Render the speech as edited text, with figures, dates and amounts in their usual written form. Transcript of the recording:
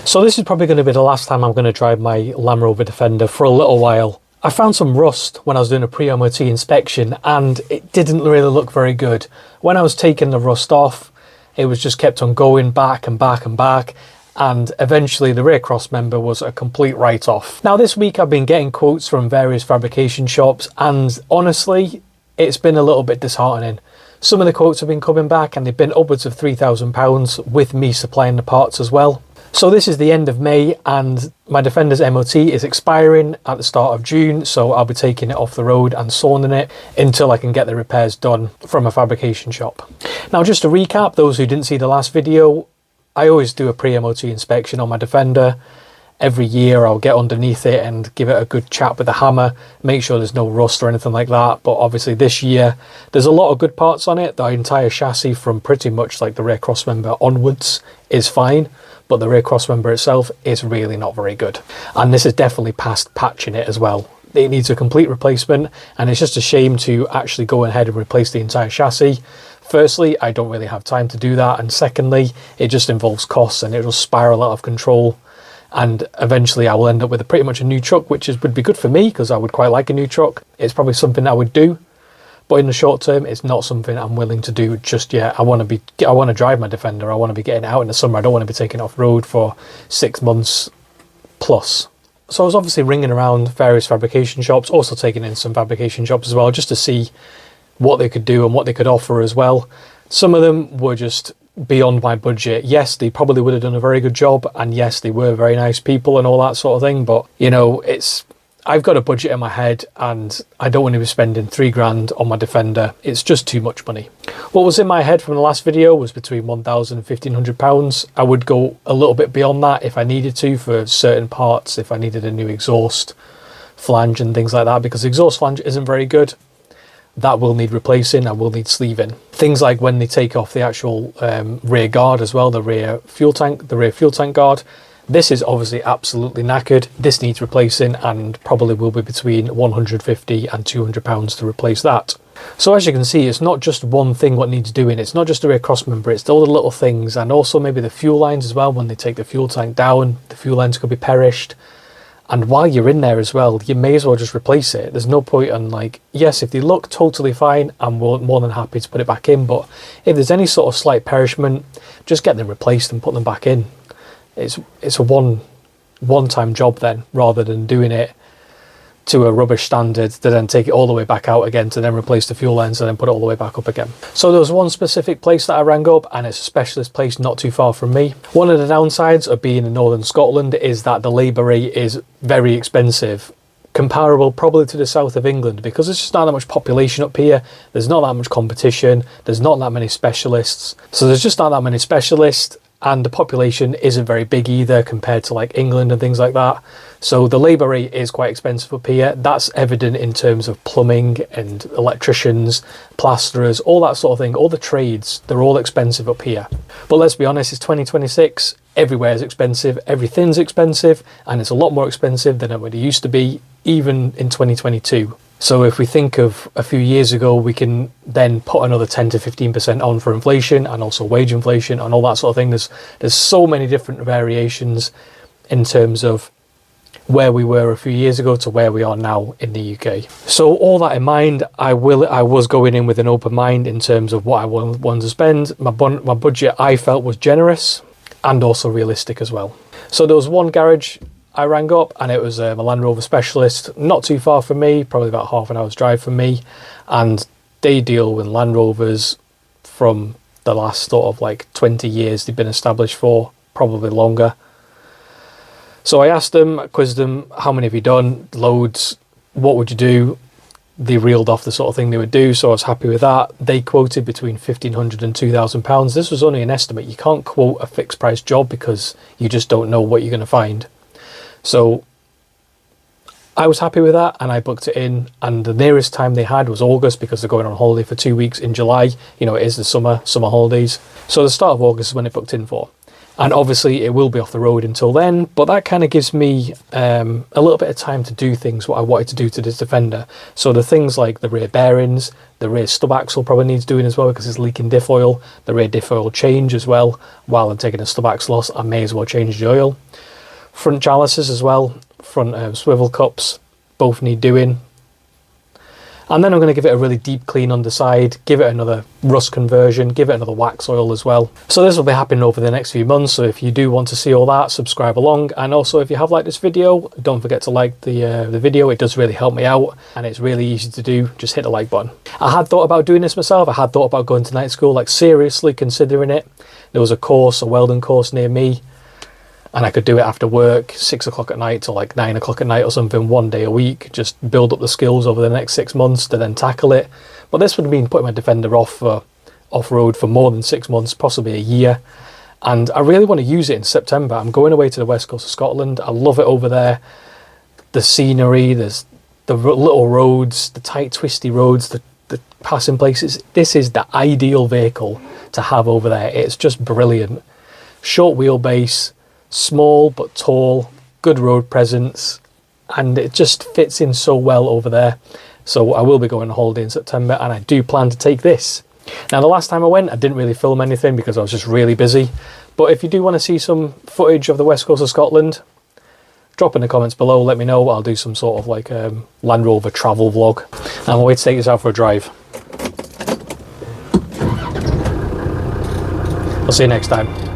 So this is probably going to be the last time I'm going to drive my Land Rover Defender for a little while. I found some rust when I was doing a pre-MOT inspection and it didn't really look very good. When I was taking the rust off, it was just kept on going back and back and back, and eventually the rear cross member was a complete write-off. Now this week I've been getting quotes from various fabrication shops, and honestly it's been a little bit disheartening. Some of the quotes have been coming back and they've been upwards of £3,000 with me supplying the parts as well. So this is the end of May and my Defender's MOT is expiring at the start of June, so I'll be taking it off the road and sawing it until I can get the repairs done from a fabrication shop. Now just to recap, those who didn't see the last video, I always do a pre-MOT inspection on my Defender. Every year I'll get underneath it and give it a good chap with a hammer, make sure there's no rust or anything like that. But obviously this year there's a lot of good parts on it. The entire chassis from pretty much like the rear cross member onwards is fine, but the rear cross member itself is really not very good. And this is definitely past patching it as well. It needs a complete replacement, and it's just a shame to actually go ahead and replace the entire chassis. Firstly, I don't really have time to do that, and secondly, it just involves costs and it'll spiral out of control. And eventually I will end up with pretty much a new truck, which would be good for me because I would quite like a new truck. It's probably something I would do, but in the short term, it's not something I'm willing to do just yet. I want to drive my Defender. I want to be getting out in the summer. I don't want to be taking it off road for 6 months plus. So I was obviously ringing around various fabrication shops, also taking in some fabrication shops as well, just to see what they could do and what they could offer as well. Some of them were just beyond my budget. Yes, they probably would have done a very good job, and yes, they were very nice people and all that sort of thing, but you know, I've got a budget in my head and I don't want to be spending £3,000 on my Defender. It's just too much money. What was in my head from the last video was between £1,000 and £1,500. I would go a little bit beyond that if I needed to for certain parts, if I needed a new exhaust flange and things like that, because the exhaust flange isn't very good. That will need replacing, I will need sleeving. Things like when they take off the actual rear guard as well, the rear fuel tank guard. This is obviously absolutely knackered. This needs replacing and probably will be between £150 and £200 to replace that. So as you can see, it's not just one thing what needs doing. It's not just the rear cross member, it's all the little things, and also maybe the fuel lines as well. When they take the fuel tank down, the fuel lines could be perished. And while you're in there as well, you may as well just replace it. There's no point on, like, yes, if they look totally fine, I'm more than happy to put it back in. But if there's any sort of slight perishment, just get them replaced and put them back in. It's a one-time job then, rather than doing it to a rubbish standard to then take it all the way back out again to then replace the fuel lines and then put it all the way back up again. So there was one specific place that I rang up, and it's a specialist place not too far from me. One of the downsides of being in northern Scotland is that the labour rate is very expensive, comparable probably to the south of England, because there's just not that much population up here. There's not that much competition, there's not that many specialists. So there's just not that many specialists, and the population isn't very big either compared to like England and things like that. So the labour rate is quite expensive up here. That's evident in terms of plumbing and electricians, plasterers, all that sort of thing. All the trades, they're all expensive up here. But let's be honest, it's 2026. Everywhere is expensive, everything's expensive, and it's a lot more expensive than it used to be, even in 2022. So if we think of a few years ago, we can then put another 10 to 15% on for inflation and also wage inflation and all that sort of thing. There's so many different variations in terms of where we were a few years ago to where we are now in the UK. So all that in mind, I was going in with an open mind in terms of what I wanted to spend. My budget I felt was generous and also realistic as well. So there was one garage I rang up, and it was a Land Rover specialist, not too far from me, probably about half an hour's drive from me, and they deal with Land Rovers from the last sort of like 20 years they've been established for, probably longer. So I asked them, quizzed them, how many have you done? Loads. What would you do? They reeled off the sort of thing they would do, so I was happy with that. They quoted between £1,500 and £2,000. This was only an estimate. You can't quote a fixed price job because you just don't know what you're going to find. So I was happy with that, and I booked it in, and the nearest time they had was August, because they're going on holiday for 2 weeks in July. You know, it is the summer holidays. So the start of August is when it booked in for. And obviously it will be off the road until then, but that kind of gives me a little bit of time to do things what I wanted to do to this Defender. So the things like the rear bearings, the rear stub axle probably needs doing as well because it's leaking diff oil, the rear diff oil change as well. While I'm taking a stub axle off, I may as well change the oil. Front jalousies as well, front swivel cups, both need doing. And then I'm going to give it a really deep clean underside, give it another rust conversion, give it another wax oil as well. So this will be happening over the next few months, so if you do want to see all that, subscribe along. And also if you have liked this video, don't forget to like the video, it does really help me out and it's really easy to do, just hit the like button. I had thought about doing this myself, I had thought about going to night school, like seriously considering it. There was a course, a welding course near me, and I could do it after work, 6 o'clock at night till like 9 o'clock at night or something, 1 day a week, just build up the skills over the next 6 months to then tackle it. But this would mean putting my Defender off-road for more than 6 months, possibly a year. And I really want to use it in September. I'm going away to the west coast of Scotland. I love it over there. The scenery, there's the little roads, the tight twisty roads, the passing places. This is the ideal vehicle to have over there. It's just brilliant. Short wheelbase, small but tall, good road presence, and it just fits in so well over there. So I will be going on holiday in September and I do plan to take this. Now the last time I went I didn't really film anything because I was just really busy, but if you do want to see some footage of the west coast of Scotland, drop in the comments below, let me know. I'll do some sort of like Land Rover travel vlog. I'm away to take this out for a drive. I'll see you next time.